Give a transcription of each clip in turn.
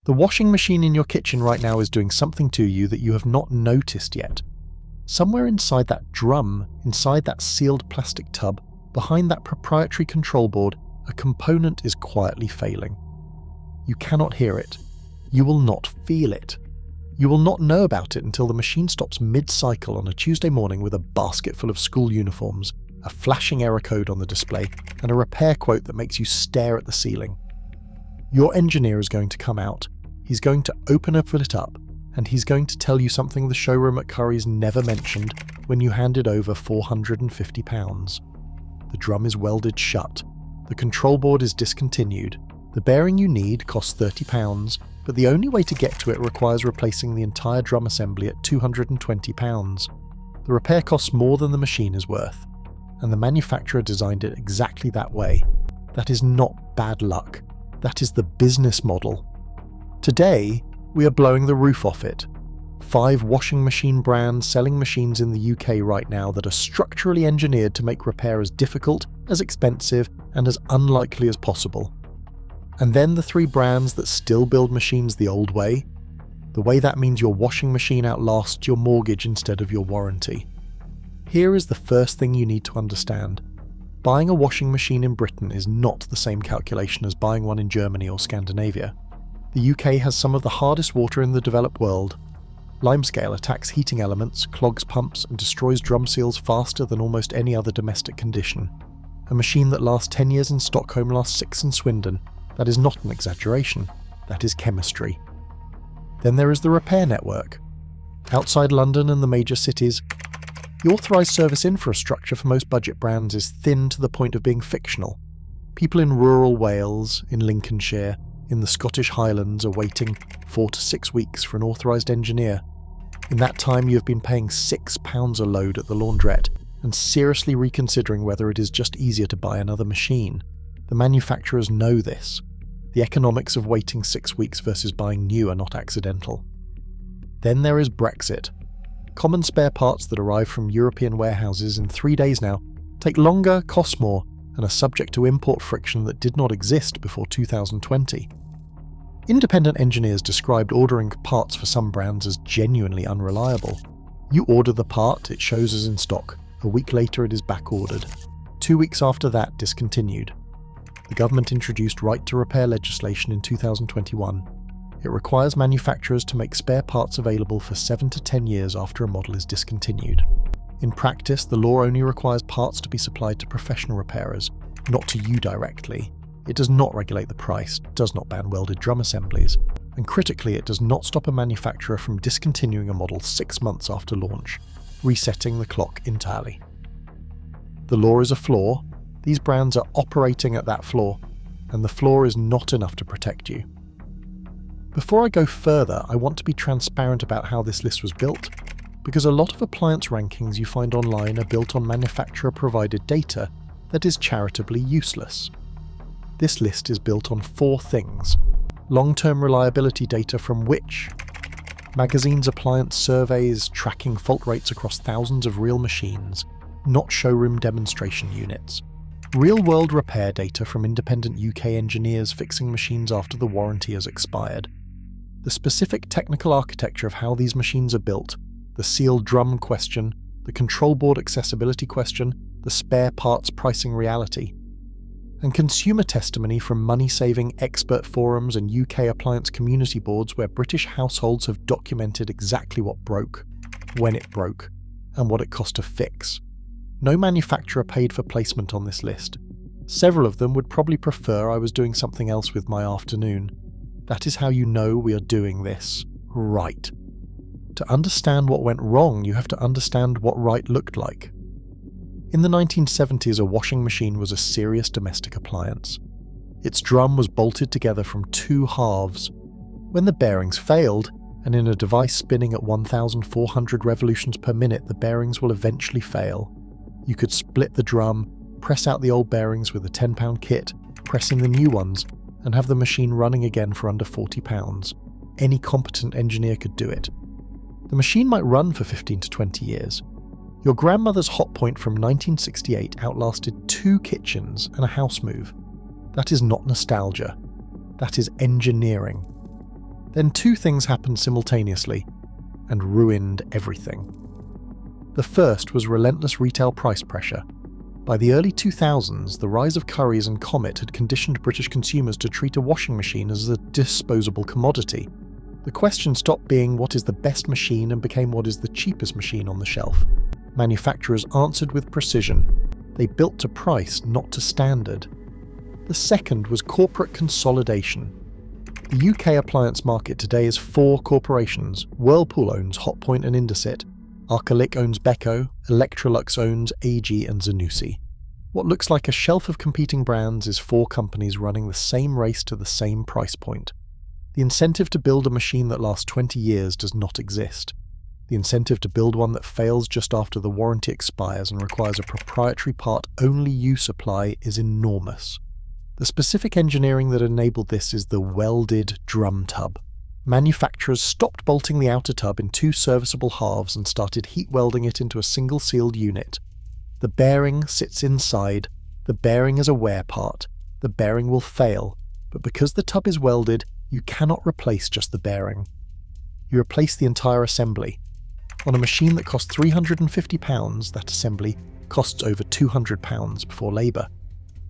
The washing machine in your kitchen right now is doing something to you that you have not noticed yet. Somewhere inside that drum, inside that sealed plastic tub, behind that proprietary control board, a component is quietly failing. You cannot hear it. You will not feel it. You will not know about it until the machine stops mid-cycle on a Tuesday morning with a basket full of school uniforms, a flashing error code on the display, and a repair quote that makes you stare at the ceiling. Your engineer is going to come out, he's going to open it up, and he's going to tell you something the showroom at Curry's never mentioned when you handed over £450. The drum is welded shut, the control board is discontinued, the bearing you need costs £30, but the only way to get to it requires replacing the entire drum assembly at £220. The repair costs more than the machine is worth, and the manufacturer designed it exactly that way. That is not bad luck. That is the business model. Today, we are blowing the roof off it. 5 washing machine brands selling machines in the UK right now that are structurally engineered to make repair as difficult, as expensive, and as unlikely as possible. And then the 3 brands that still build machines the old way. The way that means your washing machine outlasts your mortgage instead of your warranty. Here is the first thing you need to understand. Buying a washing machine in Britain is not the same calculation as buying one in Germany or Scandinavia. The UK has some of the hardest water in the developed world. Limescale attacks heating elements, clogs pumps, and destroys drum seals faster than almost any other domestic condition. A machine that lasts 10 years in Stockholm lasts 6 in Swindon. That is not an exaggeration. That is chemistry. Then there is the repair network. Outside London and the major cities, the authorised service infrastructure for most budget brands is thin to the point of being fictional. People in rural Wales, in Lincolnshire, in the Scottish Highlands are waiting 4 to 6 weeks for an authorised engineer. In that time you have been paying £6 a load at the laundrette and seriously reconsidering whether it is just easier to buy another machine. The manufacturers know this. The economics of waiting 6 weeks versus buying new are not accidental. Then there is Brexit. Common spare parts that arrive from European warehouses in 3 days now take longer, cost more, and are subject to import friction that did not exist before 2020. Independent engineers described ordering parts for some brands as genuinely unreliable. You order the part, it shows as in stock. A week later it is back-ordered. 2 weeks after that, discontinued. The government introduced right to repair legislation in 2021. It requires manufacturers to make spare parts available for 7 to 10 years after a model is discontinued. In practice, the law only requires parts to be supplied to professional repairers, not to you directly. It does not regulate the price, does not ban welded drum assemblies, and critically it does not stop a manufacturer from discontinuing a model 6 months after launch, resetting the clock entirely. The law is a flaw, these brands are operating at that flaw, and the flaw is not enough to protect you. Before I go further, I want to be transparent about how this list was built, because a lot of appliance rankings you find online are built on manufacturer-provided data that is charitably useless. This list is built on 4 things: long-term reliability data from Which? Magazine's appliance surveys tracking fault rates across thousands of real machines, not showroom demonstration units. Real-world repair data from independent UK engineers fixing machines after the warranty has expired. The specific technical architecture of how these machines are built, the sealed drum question, the control board accessibility question, the spare parts pricing reality, and consumer testimony from money-saving expert forums and UK appliance community boards where British households have documented exactly what broke, when it broke, and what it cost to fix. No manufacturer paid for placement on this list. Several of them would probably prefer I was doing something else with my afternoon. That is how you know we are doing this right. To understand what went wrong, you have to understand what right looked like. In the 1970s, a washing machine was a serious domestic appliance. Its drum was bolted together from 2 halves. When the bearings failed, and in a device spinning at 1,400 revolutions per minute, the bearings will eventually fail. You could split the drum, press out the old bearings with a £10 kit, press in the new ones, and have the machine running again for under £40. Any competent engineer could do it. The machine might run for 15 to 20 years. Your grandmother's hot point from 1968 outlasted 2 kitchens and a house move. That is not nostalgia. That is engineering. Then two things happened simultaneously and ruined everything. The first was relentless retail price pressure. By the early 2000s, the rise of Currys and Comet had conditioned British consumers to treat a washing machine as a disposable commodity. The question stopped being what is the best machine and became what is the cheapest machine on the shelf. Manufacturers answered with precision. They built to price, not to standard. The second was corporate consolidation. The UK appliance market today is 4 corporations. Whirlpool owns Hotpoint and Indesit. Arcalic owns Beko. Electrolux owns AG and Zanussi. What looks like a shelf of competing brands is 4 companies running the same race to the same price point. The incentive to build a machine that lasts 20 years does not exist. The incentive to build one that fails just after the warranty expires and requires a proprietary part only you supply is enormous. The specific engineering that enabled this is the welded drum tub. Manufacturers stopped bolting the outer tub in 2 serviceable halves and started heat welding it into a single sealed unit. The bearing sits inside. The bearing is a wear part. The bearing will fail, but because the tub is welded, you cannot replace just the bearing. You replace the entire assembly. On a machine that costs £350, that assembly costs over £200 before labour.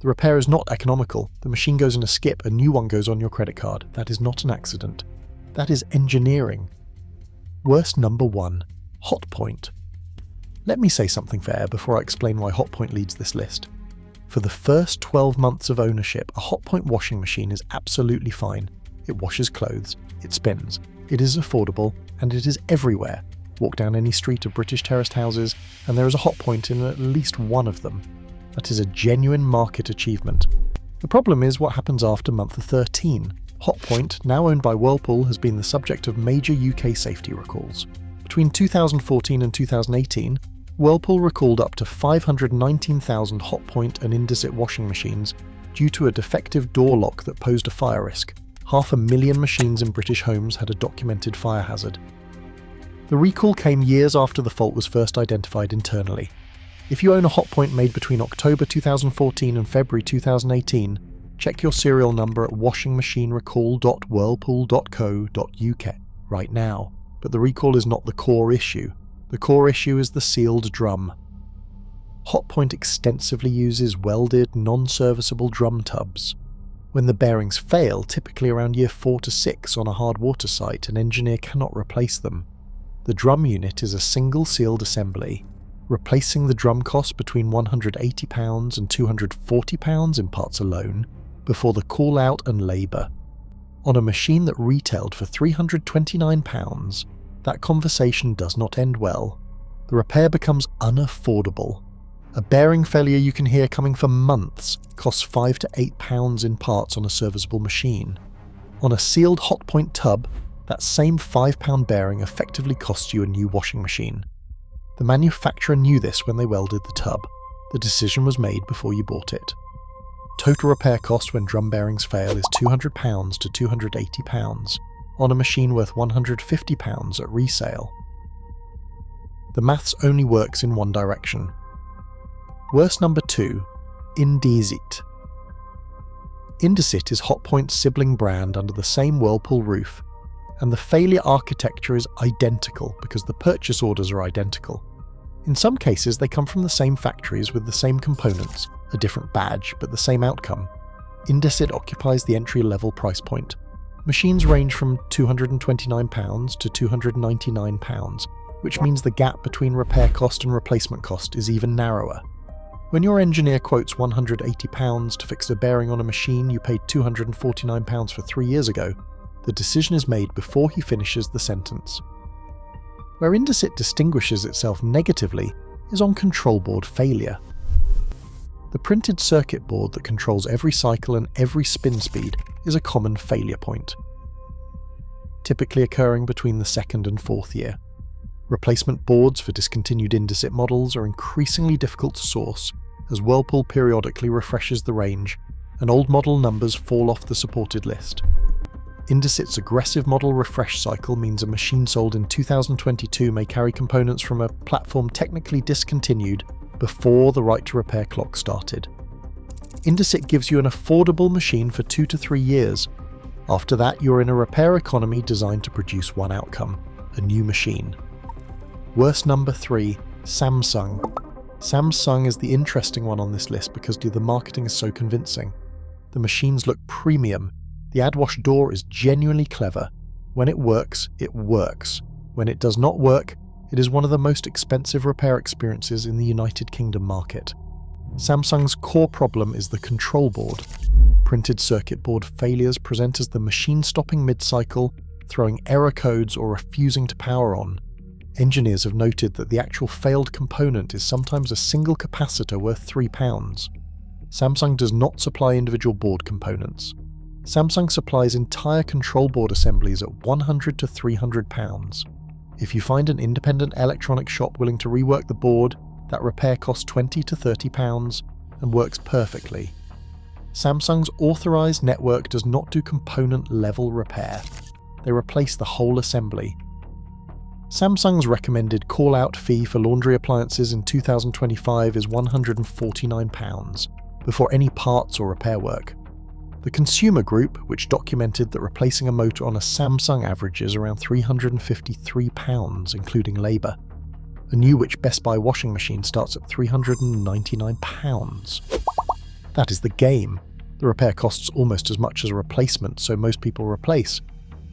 The repair is not economical. The machine goes in a skip, a new one goes on your credit card. That is not an accident. That is engineering. Worst number 1, Hotpoint. Let me say something fair before I explain why Hotpoint leads this list. For the first 12 months of ownership, a Hotpoint washing machine is absolutely fine. It washes clothes, it spins, it is affordable, and it is everywhere. Walk down any street of British terraced houses, and there is a Hotpoint in at least one of them. That is a genuine market achievement. The problem is what happens after month 13. Hotpoint, now owned by Whirlpool, has been the subject of major UK safety recalls. Between 2014 and 2018, Whirlpool recalled up to 519,000 Hotpoint and Indesit washing machines due to a defective door lock that posed a fire risk. 500,000 machines in British homes had a documented fire hazard. The recall came years after the fault was first identified internally. If you own a Hotpoint made between October 2014 and February 2018, check your serial number at washingmachinerecall.whirlpool.co.uk right now. But the recall is not the core issue. The core issue is the sealed drum. Hotpoint extensively uses welded, non-serviceable drum tubs. When the bearings fail, typically around year 4 to 6 on a hard water site, an engineer cannot replace them. The drum unit is a single sealed assembly. Replacing the drum costs between £180 and £240 in parts alone, before the call-out and labour. On a machine that retailed for £329, that conversation does not end well. The repair becomes unaffordable. A bearing failure you can hear coming for months costs £5 to £8 in parts on a serviceable machine. On a sealed Hotpoint tub, that same £5 bearing effectively costs you a new washing machine. The manufacturer knew this when they welded the tub. The decision was made before you bought it. Total repair cost when drum bearings fail is £200 to £280, on a machine worth £150 at resale. The maths only works in one direction. Worst number 2, Indesit. Indesit is Hotpoint's sibling brand under the same Whirlpool roof, and the failure architecture is identical because the purchase orders are identical. In some cases, they come from the same factories with the same components, a different badge, but the same outcome. Indesit occupies the entry-level price point. Machines range from £229 to £299, which means the gap between repair cost and replacement cost is even narrower. When your engineer quotes £180 to fix a bearing on a machine you paid £249 for 3 years ago, the decision is made before he finishes the sentence. Where Indesit distinguishes itself negatively is on control board failure. The printed circuit board that controls every cycle and every spin speed is a common failure point, typically occurring between the 2nd and 4th year. Replacement boards for discontinued Indesit models are increasingly difficult to source as Whirlpool periodically refreshes the range and old model numbers fall off the supported list. Indesit's aggressive model refresh cycle means a machine sold in 2022 may carry components from a platform technically discontinued before the right to repair clock started. Indesit gives you an affordable machine for 2 to 3 years. After that, you're in a repair economy designed to produce one outcome: a new machine. Worst number 3, Samsung. Samsung is the interesting one on this list because the marketing is so convincing. The machines look premium. The AdWash door is genuinely clever. When it works, it works. When it does not work, it is one of the most expensive repair experiences in the United Kingdom market. Samsung's core problem is the control board. Printed circuit board failures present as the machine stopping mid-cycle, throwing error codes or refusing to power on. Engineers have noted that the actual failed component is sometimes a single capacitor worth £3. Samsung does not supply individual board components. Samsung supplies entire control board assemblies at £100 to £300. If you find an independent electronic shop willing to rework the board, that repair costs £20 to £30 and works perfectly. Samsung's authorized network does not do component-level repair. They replace the whole assembly. Samsung's recommended call-out fee for laundry appliances in 2025 is £149, before any parts or repair work. The Consumer Group, which documented that replacing a motor on a Samsung averages around £353, including labour. A new Best Buy washing machine starts at £399. That is the game. The repair costs almost as much as a replacement, so most people replace.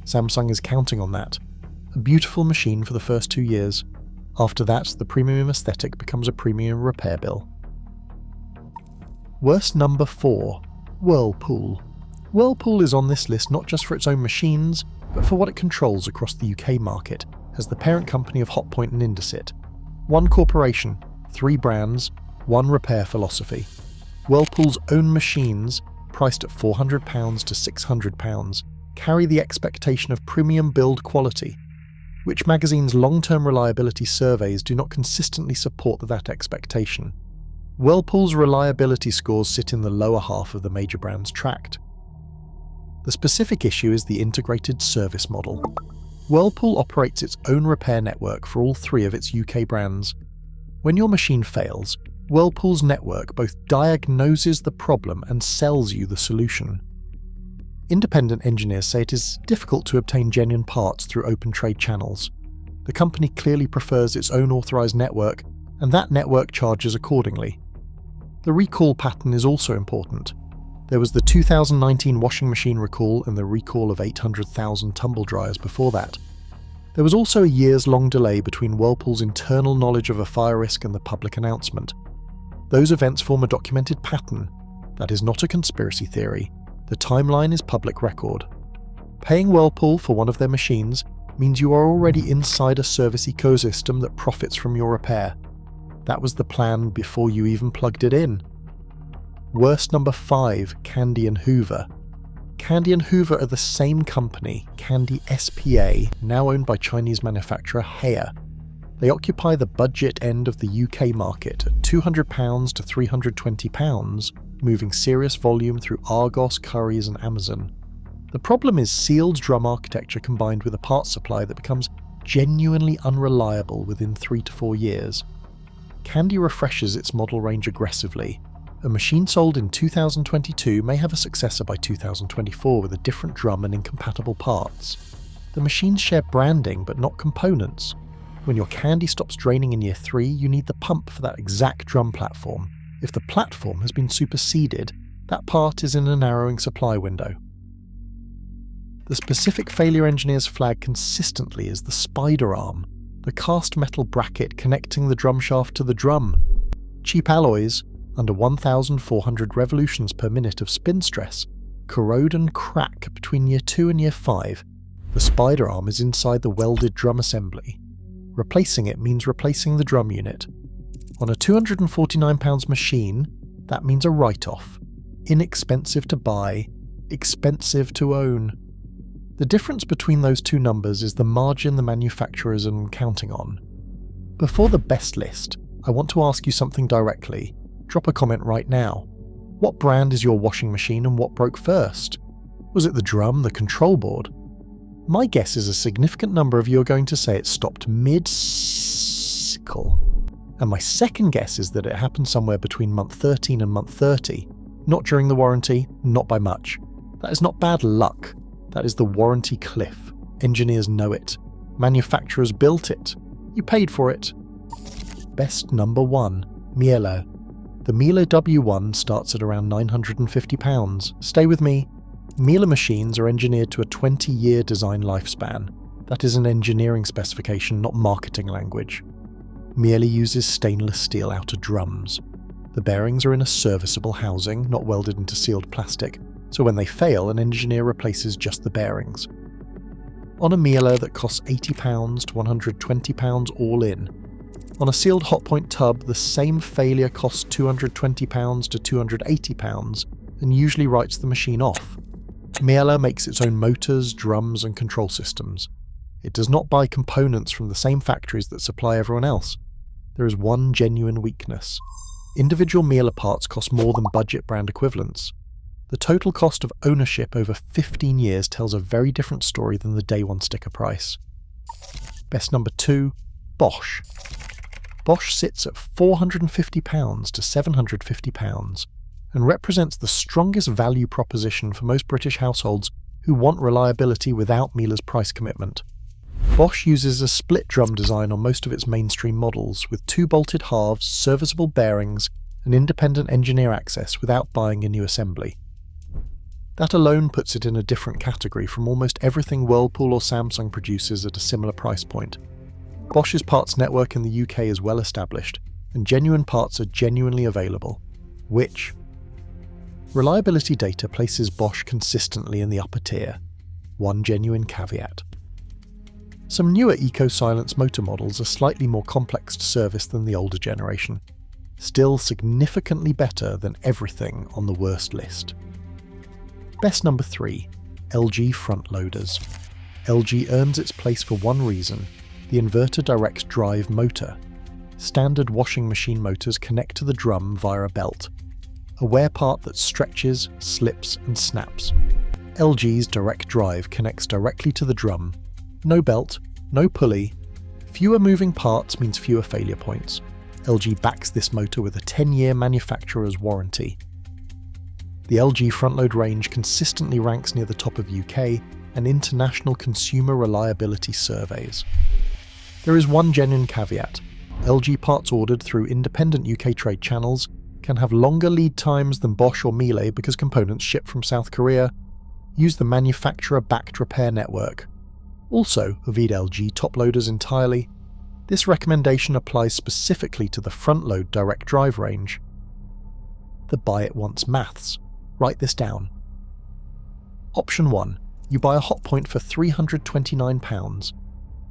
Samsung is counting on that. A beautiful machine for the first 2 years. After that, the premium aesthetic becomes a premium repair bill. Worst number 4, Whirlpool. Whirlpool is on this list not just for its own machines, but for what it controls across the UK market as the parent company of Hotpoint and Indesit. One corporation, 3 brands, one repair philosophy. Whirlpool's own machines, priced at £400 to £600, carry the expectation of premium build quality, which magazine's long-term reliability surveys do not consistently support that expectation. Whirlpool's reliability scores sit in the lower half of the major brands tracked. The specific issue is the integrated service model. Whirlpool operates its own repair network for all 3 of its UK brands. When your machine fails, Whirlpool's network both diagnoses the problem and sells you the solution. Independent engineers say it is difficult to obtain genuine parts through open trade channels. The company clearly prefers its own authorized network, and that network charges accordingly. The recall pattern is also important. There was the 2019 washing machine recall and the recall of 800,000 tumble dryers before that. There was also a years-long delay between Whirlpool's internal knowledge of a fire risk and the public announcement. Those events form a documented pattern. That is not a conspiracy theory. The timeline is public record. Paying Whirlpool for one of their machines means you are already inside a service ecosystem that profits from your repair. That was the plan before you even plugged it in. Worst number 5, Candy and Hoover. Candy and Hoover are the same company, Candy SPA, now owned by Chinese manufacturer Haier. They occupy the budget end of the UK market at £200 to £320, moving serious volume through Argos, Currys and Amazon. The problem is sealed drum architecture combined with a parts supply that becomes genuinely unreliable within 3 to 4 years. Candy refreshes its model range aggressively. A machine sold in 2022 may have a successor by 2024 with a different drum and incompatible parts. The machines share branding but not components. When your candy stops draining in year 3, you need the pump for that exact drum platform. If the platform has been superseded, that part is in a narrowing supply window. The specific failure engineers flag consistently is the spider arm, the cast metal bracket connecting the drum shaft to the drum. Cheap alloys, under 1,400 revolutions per minute of spin stress, corrode and crack between year 2 and year 5. The spider arm is inside the welded drum assembly. Replacing it means replacing the drum unit. On a £249 machine, that means a write-off. Inexpensive to buy, expensive to own. The difference between those two numbers is the margin the manufacturers are counting on. Before the best list, I want to ask you something directly. Drop a comment right now. What brand is your washing machine and what broke first? Was it the drum, the control board? My guess is a significant number of you are going to say it stopped mid-cycle. And my second guess is that it happened somewhere between month 13 and month 30. Not during the warranty, not by much. That is not bad luck. That is the warranty cliff. Engineers know it. Manufacturers built it. You paid for it. Best number 1. Miele. The Miele W1 starts at around £950. Stay with me. Miele machines are engineered to a 20-year design lifespan. That is an engineering specification, not marketing language. Miele uses stainless steel outer drums. The bearings are in a serviceable housing, not welded into sealed plastic, so when they fail, an engineer replaces just the bearings. On a Miele that costs £80 to £120 all in. On a sealed hotpoint tub, the same failure costs £220 to £280 and usually writes the machine off. Miele makes its own motors, drums and control systems. It does not buy components from the same factories that supply everyone else. There is one genuine weakness. Individual Miele parts cost more than budget brand equivalents. The total cost of ownership over 15 years tells a very different story than the day one sticker price. Best number 2, Bosch. Bosch sits at £450 to £750 and represents the strongest value proposition for most British households who want reliability without Miele's price commitment. Bosch uses a split drum design on most of its mainstream models, with 2 bolted halves, serviceable bearings, and independent engineer access without buying a new assembly. That alone puts it in a different category from almost everything Whirlpool or Samsung produces at a similar price point. Bosch's parts network in the UK is well established, and genuine parts are genuinely available. Which? Reliability data places Bosch consistently in the upper tier. One genuine caveat. Some newer eco-silence motor models are slightly more complex to service than the older generation, still significantly better than everything on the worst list. Best number 3, LG front loaders. LG earns its place for one reason, the inverter direct drive motor. Standard washing machine motors connect to the drum via a belt, a wear part that stretches, slips and snaps. LG's direct drive connects directly to the drum. No belt, no pulley. Fewer moving parts means fewer failure points. LG backs this motor with a 10-year manufacturer's warranty. The LG front load range consistently ranks near the top of UK and international consumer reliability surveys. There is one genuine caveat. LG parts ordered through independent UK trade channels can have longer lead times than Bosch or Miele because components shipped from South Korea use the manufacturer-backed repair network. Also, avoid LG top loaders entirely. This recommendation applies specifically to the front load direct drive range. The buy it once maths. Write this down. Option 1. You buy a hotpoint for £329.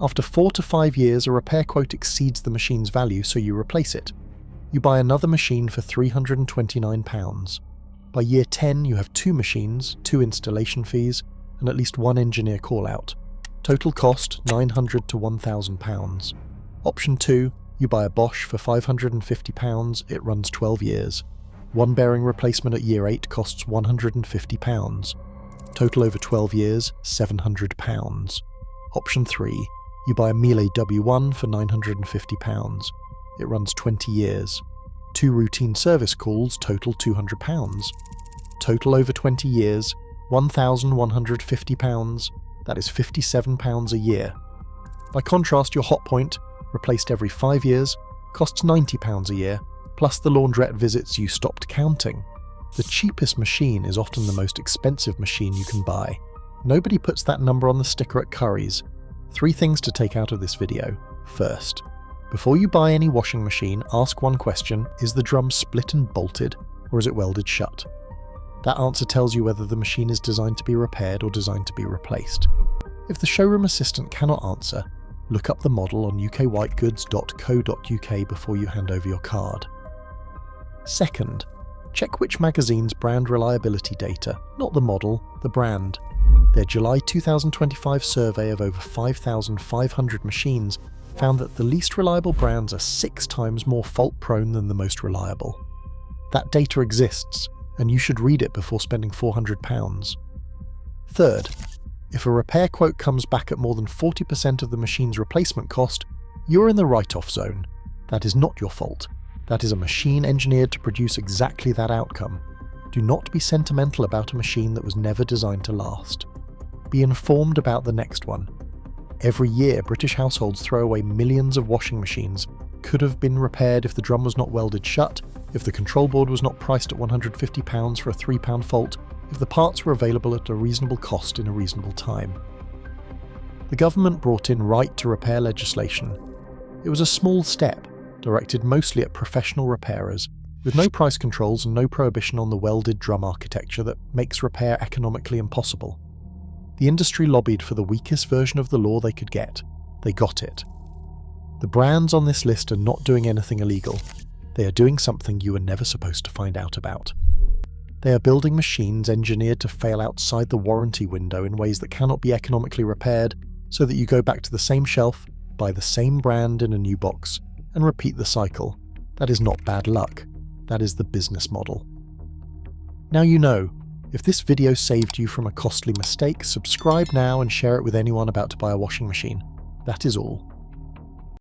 After 4 to 5 years, a repair quote exceeds the machine's value, so you replace it. You buy another machine for £329. By year 10, you have 2 machines, 2 installation fees, and at least 1 engineer call-out. Total cost £900 to £1,000. Option 2, you buy a Bosch for £550, it runs 12 years. 1 bearing replacement at year 8 costs £150. Total over 12 years, £700. Option 3, you buy a Miele W1 for £950. It runs 20 years. 2 routine service calls total £200. Total over 20 years, £1,150. That is £57 a year. By contrast, your hotpoint, replaced every 5 years, costs £90 a year, plus the laundrette visits you stopped counting. The cheapest machine is often the most expensive machine you can buy. Nobody puts that number on the sticker at Currys. 3 things to take out of this video. First, before you buy any washing machine, ask one question: is the drum split and bolted, or is it welded shut? That answer tells you whether the machine is designed to be repaired or designed to be replaced. If the showroom assistant cannot answer, look up the model on ukwhitegoods.co.uk before you hand over your card. Second, check which magazine's brand reliability data, not the model, the brand. Their July 2025 survey of over 5,500 machines found that the least reliable brands are 6 times more fault-prone than the most reliable. That data exists, and you should read it before spending £400. Third, if a repair quote comes back at more than 40% of the machine's replacement cost, you're in the write-off zone. That is not your fault. That is a machine engineered to produce exactly that outcome. Do not be sentimental about a machine that was never designed to last. Be informed about the next one. Every year, British households throw away millions of washing machines. Could have been repaired if the drum was not welded shut, if the control board was not priced at £150 for a £3 fault, if the parts were available at a reasonable cost in a reasonable time. The government brought in right to repair legislation. It was a small step, directed mostly at professional repairers, with no price controls and no prohibition on the welded drum architecture that makes repair economically impossible. The industry lobbied for the weakest version of the law they could get. They got it. The brands on this list are not doing anything illegal. They are doing something you were never supposed to find out about. They are building machines engineered to fail outside the warranty window in ways that cannot be economically repaired, so that you go back to the same shelf, buy the same brand in a new box, and repeat the cycle. That is not bad luck. That is the business model. Now you know. If this video saved you from a costly mistake, subscribe now and share it with anyone about to buy a washing machine. That is all.